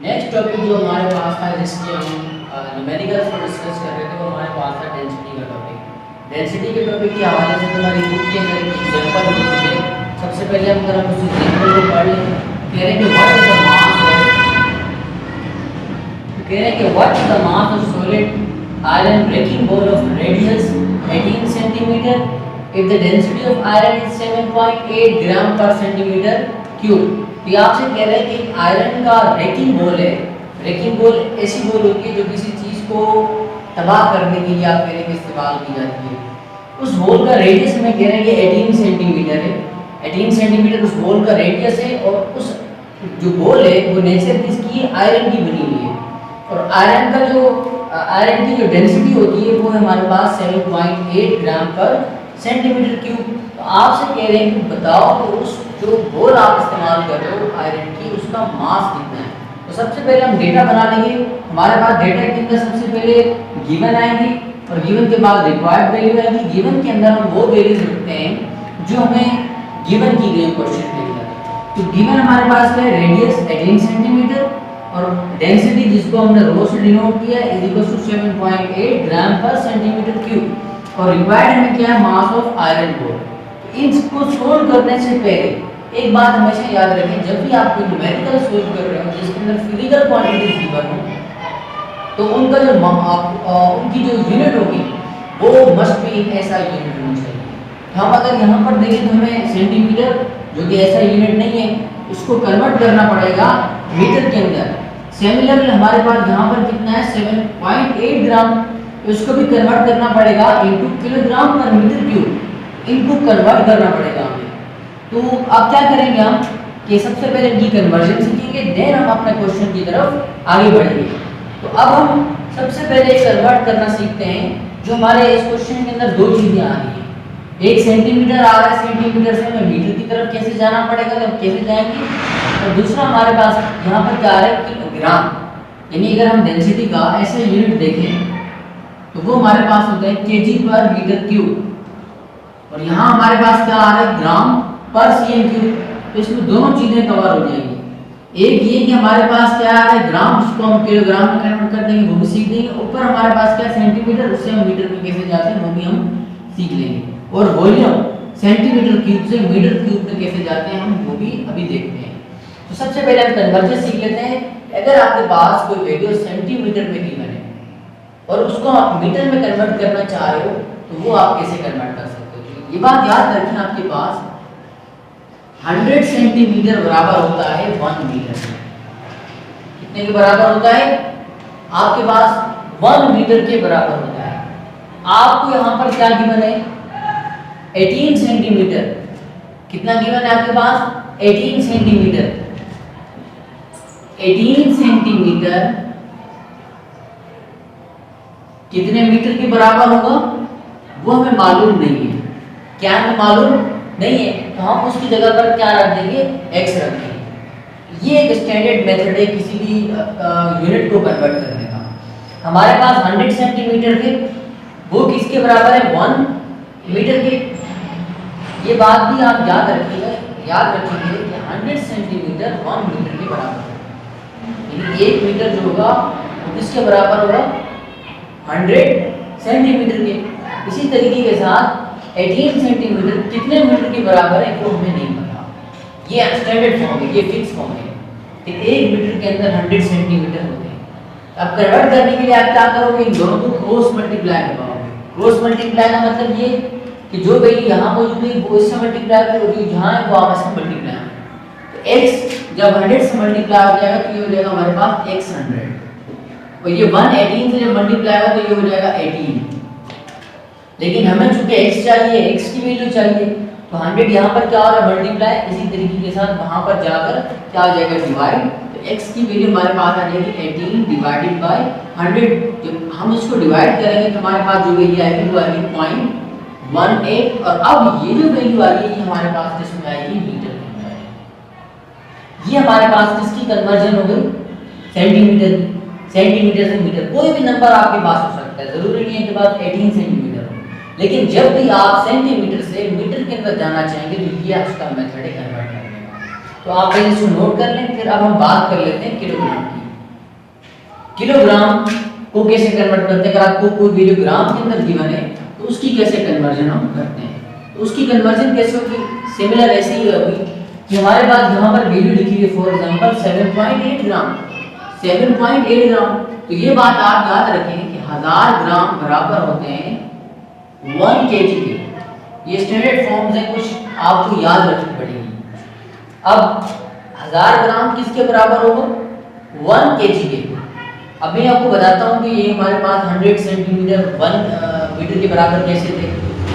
Next topic जो हमारे पास था जिसकी हम न्यूमेरिकल्स पर डिस्कस कर रहे थे वो हमारे पास था डेंसिटी का टॉपिक। डेंसिटी के टॉपिक के हवाले से तुम्हारी बुक के अंदर एक एग्जांपल होते थे। सबसे पहले हम अगर हम उस एग्जांपल को पढ़ लें, कह रहे हैं कि what is the mass of solid iron breaking ball of radius 18 centimetre if the density of iron is 7.8 gram per centimetre cube. तो आपसे कह रहे हैं कि आयरन का रेकिंग बॉल है। रेकिंग बॉल ऐसी बॉल होती है जो किसी चीज को तबाह करने के लिए आप कह रहे हैं इस्तेमाल की जाती है। उस बॉल का रेडियस में कह रहे हैं कि 18 सेंटीमीटर है। 18 सेंटीमीटर उस बॉल का रेडियस है और उस जो बॉल है वो नेचर किसकी है, आयरन की बनी हुई है। और आयरन की जो डेंसिटी होती है वो है हमारे पास 7.8 ग्राम पर सेंटीमीटर क्यूब। तो आपसे कह रहे हैं कि बताओ कि उस जो बॉल आप इस्तेमाल कर रहे हो आयरन की उसका मास कितना है। तो सबसे पहले हम डेटा बना लेंगे। हमारे पास डेटा के अंदर सबसे पहले गिवन आएंगी और गिवन के बाद रिक्वायर्ड वैल्यू आएगी। गिवन के अंदर हम वो वैल्यूज रखते हैं जो हमें गिवन की गई क्वेश्चन के अंदर। तो गिवन हमारे पास है रेडियस 18 सेंटीमीटर और डेंसिटी जिसको हमने रो से डिनोट किया is equal to 7.8 gram per centimetre cube. और रिक्वायर्ड हमें क्या है, मास ऑफ आयरन कोर। इनको सोल्व करने से पहले एक बात हमेशा याद रखें, जब भी आप कोई न्यूमेरिकल सोल्व कर रहे हो जिसके अंदर फिजिकल क्वांटिटीज गिवन हो तो उनका जो उनकी जो यूनिट होगी वो मस्ट बी इन ऐसा यूनिट होना चाहिए। हम अगर यहाँ पर देखें तो हमें सेंटीमीटर जो कि ऐसा यूनिट नहीं है इसको कन्वर्ट करना पड़ेगा मीटर के अंदर। सिमिलरली हमारे पास यहाँ पर कितना है 7.8 ग्राम, इसको भी कन्वर्ट करना पड़ेगा इनटू किलोग्राम पर मीटर क्यूब। इनको कन्वर्ट करना पड़ेगा हमें। तो अब क्या करेंगे हम कि सबसे पहले इनकी कन्वर्जन सीखेंगे, देन हम अपने क्वेश्चन की तरफ आगे बढ़ेंगे। तो अब हम सबसे पहले कन्वर्ट करना सीखते हैं। जो हमारे इस क्वेश्चन के अंदर दो चीजें आ रही हैं, एक सेंटीमीटर आ रहा है, सेंटीमीटर से हमें मीटर की तरफ कैसे जाना पड़ेगा, तो हम कैसे जाएंगे। और दूसरा हमारे पास यहाँ पर क्या आ रहा है, किलोग्राम। यानी अगर हम डेंसिटी का ऐसे यूनिट देखें तो वो हमारे पास होता है केजी पर मीटर क्यूब और यहाँ हमारे पास क्या आ रहा है ग्राम पर सीएम क्यूब। तो इसमें दोनों चीजें कवर हो जाएंगी। एक ये कि हमारे पास क्या आ रहा है ग्राम, उसको हम किलोग्राम में कन्वर्ट कर देंगे, वो भी सीख लेंगे। ऊपर हमारे पास क्या सेंटीमीटर, उससे हम मीटर में कैसे जाते हैं वो भी हम सीख लेंगे। और वॉल्यूम सेंटीमीटर क्यूब से मीटर क्यूब में कैसे जाते हैं हम वो भी अभी देखते हैं। तो सबसे पहले हम कन्वर्जन सीख लेते हैं। अगर आपके पास कोई वैल्यू सेंटीमीटर में गिवन है और उसको आप मीटर में कन्वर्ट करना चाह रहे हो तो वो आप कैसे कन्वर्ट कर सकते हो। ये बात याद रखें, आपके पास 100 सेंटीमीटर बराबर होता है 1 मीटर। कितने के बराबर होता है, आपके पास 1 मीटर के बराबर होता है। आपको यहाँ पर क्या गिवन है 18 सेंटीमीटर। कितना गिवन है आपके पास 18 सेंटीमीटर। 18 सेंटीमीटर कितने मीटर के बराबर होगा वो हमें मालूम नहीं है। क्या हमें मालूम नहीं है तो हम उसकी जगह पर क्या रख देंगे, x रख देंगे। ये एक स्टैंडर्ड मेथड है किसी भी यूनिट को कन्वर्ट करने का। हमारे पास 100 सेंटीमीटर थे, वो किसके बराबर है 1 मीटर के। ये बात भी आप याद रखिएगा, याद रखेंगे कि 100 सेंटीमीटर 1 मीटर के बराबर है। यानी 1 मीटर जो होगा वो किसके बराबर होगा 100 सेंटीमीटर के। इसी तरीके के साथ 18 सेंटीमीटर कितने मीटर के बराबर है वो हमें नहीं पता। ये स्टैंडर्ड फॉर्म है, ये फिक्स फॉर्म है कि 1 मीटर के अंदर 100 सेंटीमीटर होते हैं। अब कन्वर्ट करने के लिए आप क्या करोगे, इन दोनों को क्रॉस मल्टीप्लाई करवाओगे। क्रॉस मल्टीप्लाई का मतलब ये कि जो वैल्यू यहाँ मौजूद है वो इससे मल्टीप्लाई करो, जो यहाँ है वो आप इससे मल्टीप्लाई करो। तो x जब 100 से मल्टीप्लाई हो जाएगा तो ये हो जाएगा हमारे पास x 100 और ये 118 से जब मल्टीप्लाई होगा तो ये हो जाएगा 18। लेकिन हमें चूंकि x चाहिए, x की वैल्यू चाहिए, तो 100 यहाँ पर क्या हो रहा है मल्टीप्लाई, इसी तरीके के साथ वहाँ पर जाकर क्या हो जाएगा डिवाइड। तो x की वैल्यू हमारे पास आ जाएगी 18 डिवाइडेड बाय 100। जब हम इसको डिवाइड करेंगे तो हमारे पास जो वैल्यू आएगी वो आएगी 0.18। और अब ये जो वैल्यू आ रही है ये हमारे पास किसमें आएगी, मीटर में आएगी। ये हमारे पास किसकी कन्वर्जन हो गई, सेंटीमीटर की। सेंटीमीटर से मीटर, कोई भी नंबर आपके पास हो सकता है, जरूरी नहीं है कि बात 18 सेंटीमीटर हो। लेकिन जब भी आप सेंटीमीटर से मीटर के अंदर जाना चाहेंगे तो ये उसका मेथड है कन्वर्ट करने का। तो आप पहले इसको नोट कर लें, फिर अब हम बात कर लेते हैं किलोग्राम की। किलोग्राम को कैसे कन्वर्ट करते हैं, अगर आपको कोई वैल्यू ग्राम के अंदर गिवन है तो उसकी कैसे कन्वर्जन हम करते हैं। तो उसकी कन्वर्जन कैसे होगी, सिमिलर ऐसे ही होगी कि हमारे पास यहाँ पर वैल्यू लिखी हुई है फॉर एग्जांपल 7.8 ग्राम, 7.8 ग्राम। तो ये बात आप याद रखें कि 1000 ग्राम बराबर होते हैं 1 केजी के। ये स्टैंडर्ड फॉर्म्स हैं, कुछ आपको याद रखनी पड़ेगी। अब 1000 ग्राम किसके बराबर होगा, 1 केजी के। अब मैं आपको बताता हूँ कि ये हमारे पास 100 सेंटीमीटर 1 मीटर के बराबर कैसे थे,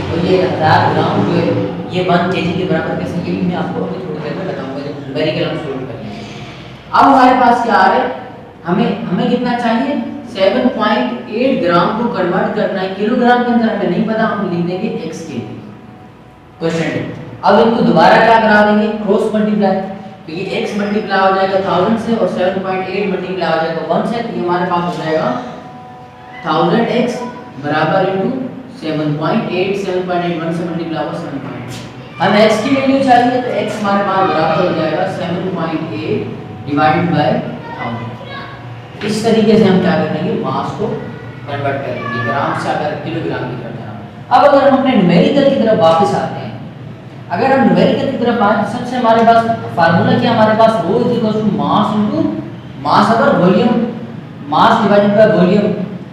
और ये 1000 ग्राम जो है ये 1 केजी के बराबर कैसे, ये भी मैं आपको अभी थोड़ी देर में बताऊंगा जब न्यूमेरिकल हम सॉल्व करेंगे। अब हमारे पास क्या आ रहा है, हमें कितना चाहिए, 7.8 ग्राम को कन्वर्ट करना है किलोग्राम के अंदर, हमें नहीं पता, हम लिख देंगे x के क्वेश्चन। अब इनको दोबारा क्या करा देंगे, क्रॉस मल्टीप्लाई, तो ये x मल्टीप्लाई हो जाएगा 1000 से और 7.8 मल्टीप्लाई हो जाएगा 1 से, तो हमारे पास हो जाएगा 1000x बराबर इनटू 7.8, 7.8 1 से मल्टीप्लाई होगा 7.8। हम x की वैल्यू चाहिए तो x हमारे पास बराबर हो जाएगा 7.8 डिवाइडेड बाय 1000। इस तरीके से हम क्या करेंगे, मास को कन्वर्ट करेंगे ग्राम से अगर किलोग्राम की तरफ जाना। अब अगर हम अपने न्यूमेरिकल की तरफ वापस आते हैं, अगर हम न्यूमेरिकल की तरफ आए, सबसे हमारे पास फार्मूला क्या, हमारे पास rho is equal to mass into mass over volume, mass divided by volume.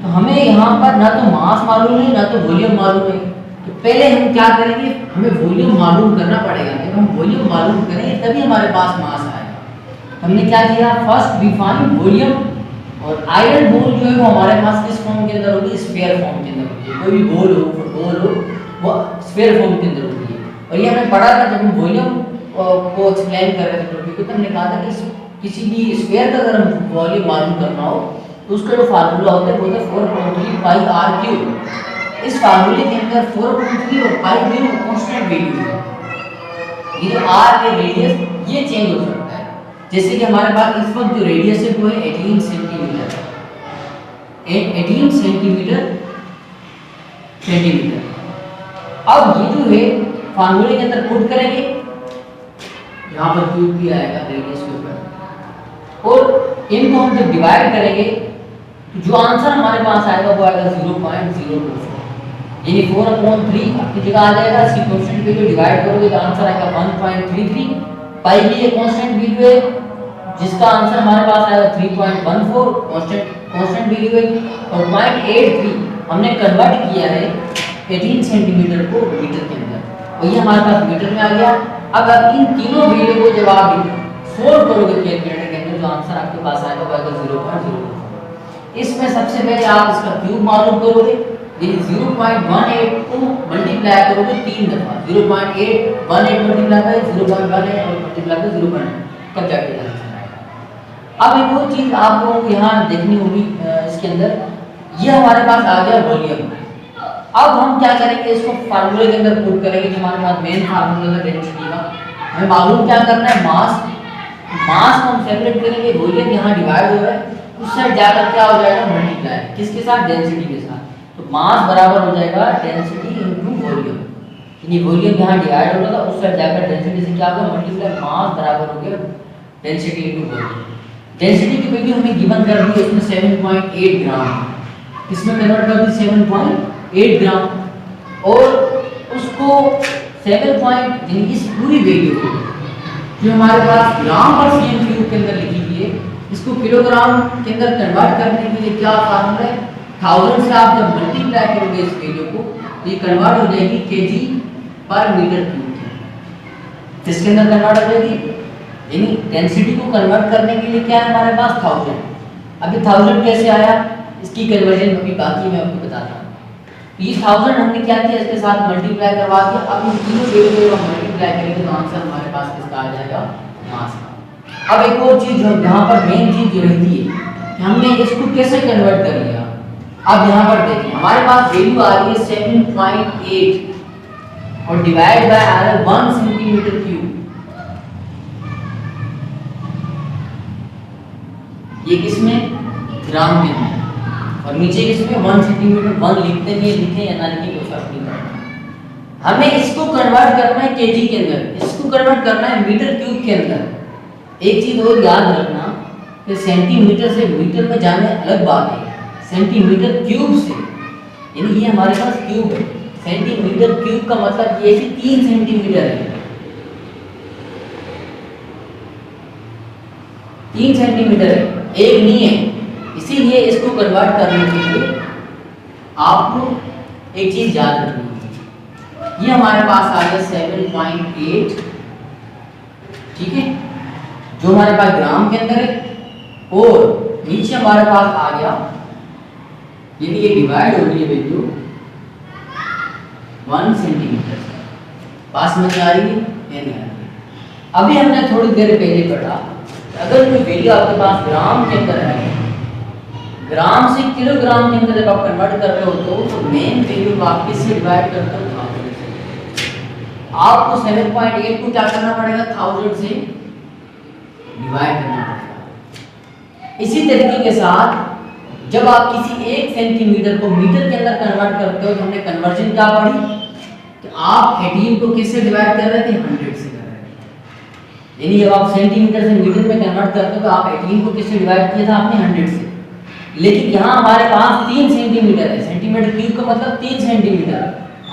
तो हमें यहाँ पर ना तो मास मालूम है ना तो वॉल्यूम मालूम है, तो पहले हम क्या करेंगे, हमें वॉल्यूम मालूम करना पड़ेगा। जब हम वॉल्यूम मालूम करेंगे तभी हमारे पास मास आएगा। हमने क्या किया, फर्स्ट वी फाइंड वॉल्यूम, और आयरन बॉल जो है वो हमारे पास किस फॉर्म के अंदर होगी, स्फीयर फॉर्म के अंदर होगी। कोई भी बॉल हो, फुटबॉल हो, वो स्फीयर फॉर्म के अंदर होती है। और ये हमने पढ़ा था जब हम वॉल्यूम को एक्सप्लेन कर रहे थे टॉपिक को, तो हमने कहा था कि किसी भी स्फीयर का अगर हम वॉल्यूम मालूम करना हो तो उसका जो फार्मूला होता है वो होता है 4.3 पाई आर क्यूब। इस फार्मूले के अंदर 4.3 और पाई भी कांस्टेंट वैल्यू है। ये जो आर है रेडियस ये चेंज हो सकता है, जैसे कि हमारे पास इस वक्त जो रेडियस है वो है 18 सेंटीमीटर, 18 सेंटीमीटर। अब ये जो है फार्मूले के अंदर पुट करेंगे, यहाँ पर क्यूब भी आएगा रेडियस के ऊपर, और इनको हम जब डिवाइड करेंगे तो जो आंसर हमारे पास आएगा वो आएगा 0.024, यानी 4/3 अपनी जगह आ जाएगा। इसकी कांस्टेंट वैल्यू डिवाइड करोगे तो आंसर आएगा 1.33। पाई भी एक कांस्टेंट वैल्यू है जिसका आंसर हमारे पास आएगा 3.14, कांस्टेंट वैल्यू है। और 0.83 हमने कन्वर्ट किया है 18 सेंटीमीटर को मीटर के अंदर, और ये हमारे पास मीटर में आ गया। अब इन तीनों वैल्यू को जब आप सोल्व करोगे कैलकुलेटर के अंदर, जो आंसर आपके पास आएगा वो आएगा 0.04। इसमें सबसे पहले आप इसका क्यूब मालूम करोगे, यानी 0.18 को मल्टीप्लाई करोगे 3 दफा, 0.818 मल्टीप्लाई बाय 0.18 और मल्टीप्लाई बाय 0.8, तब जाके आंसर आएगा। अब एक और चीज आपको यहाँ देखनी होगी इसके अंदर, ये हमारे पास आ गया वॉल्यूम। अब हम क्या करेंगे, इसको फार्मूले के अंदर पुट करेंगे, जो हमारे पास मेन फार्मूला है डेंसिटी का। हमें मालूम क्या करना है, मास को हम सेपरेट करेंगे, वॉल्यूम यहाँ डिवाइड हो रहा है, उस साइड जाकर क्या हो जाएगा, मल्टीप्लाई किसके साथ, डेंसिटी के साथ। तो मास बराबर हो जाएगा डेंसिटी इनटू वॉल्यूम, यानी वॉल्यूम यहाँ डिवाइड हो रहा था, उस साइड जाकर डेंसिटी से क्या होगा, मल्टीप्लाई, मास बराबर हो गया डेंसिटी इनटू वॉल्यूम। डेंसिटी की वैल्यू हमें गिवन कर दी है इसमें 7.8 ग्राम, इसमें कन्वर्ट कर दी 7.8 ग्राम, और उसको 7 इस पूरी वैल्यू को जो हमारे पास ग्राम पर cm क्यूब के अंदर लिखी हुई है, इसको किलोग्राम के अंदर कन्वर्ट करने के लिए क्या फार्मूला है, 1000 से आप जब मल्टीप्लाई करोगे इस वैल्यू को तो ये कन्वर्ट हो जाएगी केजी पर मीटर क्यूब। किसके अंदर कन्वर्ट हो जाएगी, यानी डेंसिटी को कन्वर्ट करने के लिए क्या है हमारे पास 1000। अभी 1000 कैसे आया, इसकी कन्वर्जन अभी बाकी मैं आपको बताता हूँ। ये 1000 हमने क्या किया, इसके साथ मल्टीप्लाई करवा दिया। अब इन तीनों वैल्यू को हम मल्टीप्लाई करेंगे तो आंसर हमारे पास किसका आ जाएगा, मास का। अब एक और चीज जो यहाँ पर मेन चीज जो रहती है कि हमने इसको कैसे कन्वर्ट कर लिया। अब यहाँ पर देखिए हमारे पास वैल्यू आ रही है 7.8 और डिवाइड बाय आ रहा है 1 सेंटीमीटर क्यूब। ये किसमें, ग्राम के अंदर, और नीचे किसमें 1 सेंटीमीटर। 1 लिखते नहीं, लिखे या ना लिखे कोई फर्क नहीं पड़ता। हमें इसको कन्वर्ट करना है केजी के अंदर, इसको कन्वर्ट करना है मीटर क्यूब के अंदर। एक चीज और याद रखना कि कि सेंटीमीटर से मीटर में जाने अलग बात है, सेंटीमीटर क्यूब से, यानी ये हमारे पास क्यूब है, सेंटीमीटर क्यूब का मतलब ये कि 3 सेंटीमीटर है, 3 सेंटीमीटर है, एक नहीं है। इसीलिए इसको कन्वर्ट करने के लिए आपको एक चीज याद रखनी है, ये हमारे पास आ गया 7.8, ठीक है, जो हमारे पास ग्राम के अंदर है, और नीचे हमारे पास आ गया, यानी ये डिवाइड हो रही है वैल्यू 1 सेंटीमीटर से। पास में आ रही है या नहीं आ रही? अभी हमने थोड़ी देर पहले पढ़ा, अगर कोई वैल्यू आपके पास ग्राम के अंदर है, ग्राम से किलोग्राम के अंदर जब आप कन्वर्ट कर रहे हो तो मेन वैल्यू आप किससे डिवाइड करते हो? 1000 से। आपको 7.8 को क्या करना पड़ेगा? 1000 से डिवाइड करना पड़ेगा। इसी तरीके के साथ जब आप किसी एक सेंटीमीटर को मीटर के अंदर कन्वर्ट करते हो तो हमने कन्वर्जन क्या पढ़ी कि आप 18 को किससे डिवाइड कर रहे थे? 100 से कर रहे थे। यानी जब आप सेंटीमीटर से मीटर में कन्वर्ट करते हो तो आप 18 को किससे डिवाइड किया था? आपने 100 से। लेकिन यहाँ हमारे पास 3 सेंटीमीटर है, सेंटीमीटर क्यूब का मतलब 3 सेंटीमीटर।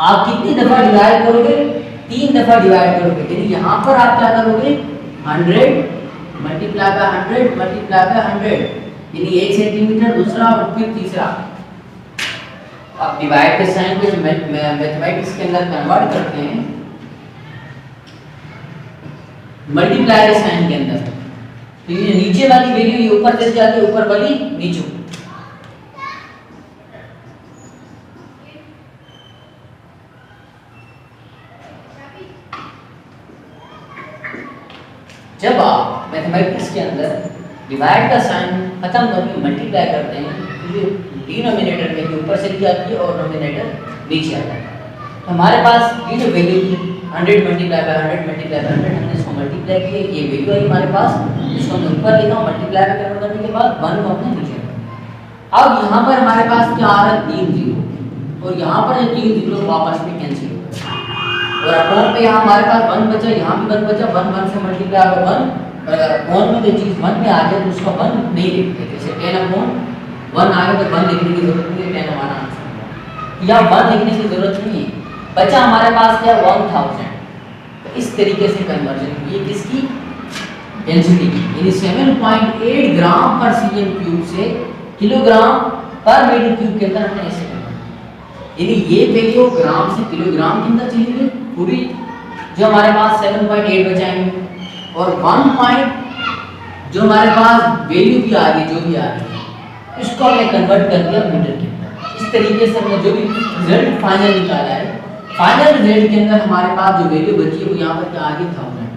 आप कितनी दफा डिवाइड करोगे? 3 दफा डिवाइड करोगे। यानी यहाँ पर आप क्या करोगे? 100 मल्टीप्लाई बाय 100 मल्टीप्लाई बाय 100, यानी 1 सेंटीमीटर, दूसरा और फिर तीसरा। आप डिवाइड के साइन को मैथमेटिक्स के अंदर कन्वर्ट करते हैं मल्टीप्लाई के साइन के अंदर, तो ये नीचे वाली वैल्यू ये ऊपर चली जाती है, ऊपर वाली नीचे। जब आप मैथमेटिक्स के अंदर डिवाइड का साइन खत्म करके मल्टीप्लाई करते हैं तो ये डिनोमिनेटर में ऊपर चली जाती है और नोमिनेटर नीचे आ जाता है। तो हमारे पास ये जो वैल्यू थी 100 मल्टीप्लाई बाय 100 मल्टीप्लाई बाय 100, हमने इसको मल्टीप्लाई किया, ये वैल्यू आई हमारे पास, इसको हमने ऊपर लिखा, मल्टीप्लाई करने के बाद 1 को हमने नीचे रखा। अब यहाँ पर हमारे पास क्या आ रहा है? 3 जीरो, और यहाँ पर ये 3 जीरो वापस में कैंसिल हो गए, और अपॉन पे यहाँ हमारे पास 1 बचा, यहाँ भी 1 बचा, 1 से मल्टीप्लाई बाय 1, और अगर अपॉन में कोई चीज़ 1 में आ जाए तो उसका 1 नहीं लिखते, जैसे 10 अपॉन 1 आ गया तो 1 लिखने की जरूरत नहीं है, 10 हमारा आंसर है, या 1 लिखने की जरूरत नहीं है। बचा हमारे पास क्या? 1000। तो इस तरीके से कन्वर्जन हुई किसकी? डेंसिटी की, यानी 7.8 ग्राम पर cm क्यूब से किलोग्राम पर मीटर क्यूब के अंदर हमने ऐसे कन्वर्ट, यानी ये वैल्यू ग्राम से किलोग्राम के अंदर चली गई पूरी, जो हमारे पास 7.8 बचाएंगे, और 1 पॉइंट जो हमारे पास वैल्यू भी आ गई, जो भी आ गई, इसको हमने कन्वर्ट कर दिया मीटर के अंदर। इस तरीके से हमने जो भी रिजल्ट फाइनल निकाला है, फाइनल रिजल्ट के अंदर हमारे पास जो वैल्यू बची है वो यहाँ पर क्या आ गई? 1000।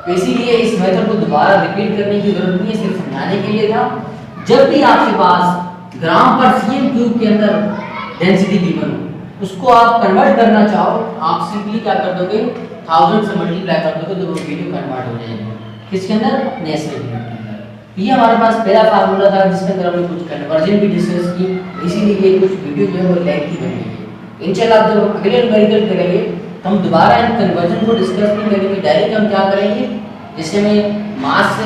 तो इसीलिए इस मेथड को दोबारा रिपीट करने की जरूरत नहीं है, सिर्फ समझाने के लिए था। जब भी आपके पास ग्राम पर cm क्यूब के अंदर डेंसिटी गिवन हो, उसको आप कन्वर्ट करना चाहो, आप सिंपली क्या कर दोगे? 1000 से मल्टीप्लाई कर दोगे तो वो वैल्यू कन्वर्ट हो जाएगी किसके अंदर? नेचुरल यूनिट के अंदर। ये हमारे पास पहला फार्मूला था जिसके अंदर हमने कुछ कन्वर्जन भी डिस्कस की, इसीलिए ये कुछ वीडियो जो है वो लेंथी बन गई है। इंशाल्लाह जब हम अगले न्यूमेरिकल करेंगे तो हम दोबारा इन कन्वर्जन को डिस्कस नहीं करेंगे, डायरेक्ट हम क्या करेंगे? जैसे हमें मास से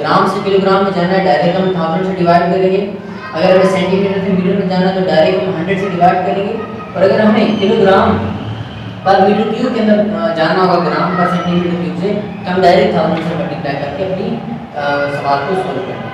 ग्राम से किलोग्राम में जाना है, डायरेक्ट हम 1000 से डिवाइड करेंगे। अगर हमें सेंटीमीटर से मीटर में जाना है तो डायरेक्ट हम 100 से डिवाइड करेंगे। और अगर हमें किलोग्राम पर मीटर क्यूब के अंदर जाना होगा, ग्राम पर सेंटीमीटर क्यूब से, तो हम डायरेक्ट 1000 से मल्टीप्लाई करके अपनी सवाल को सॉल्व करेंगे।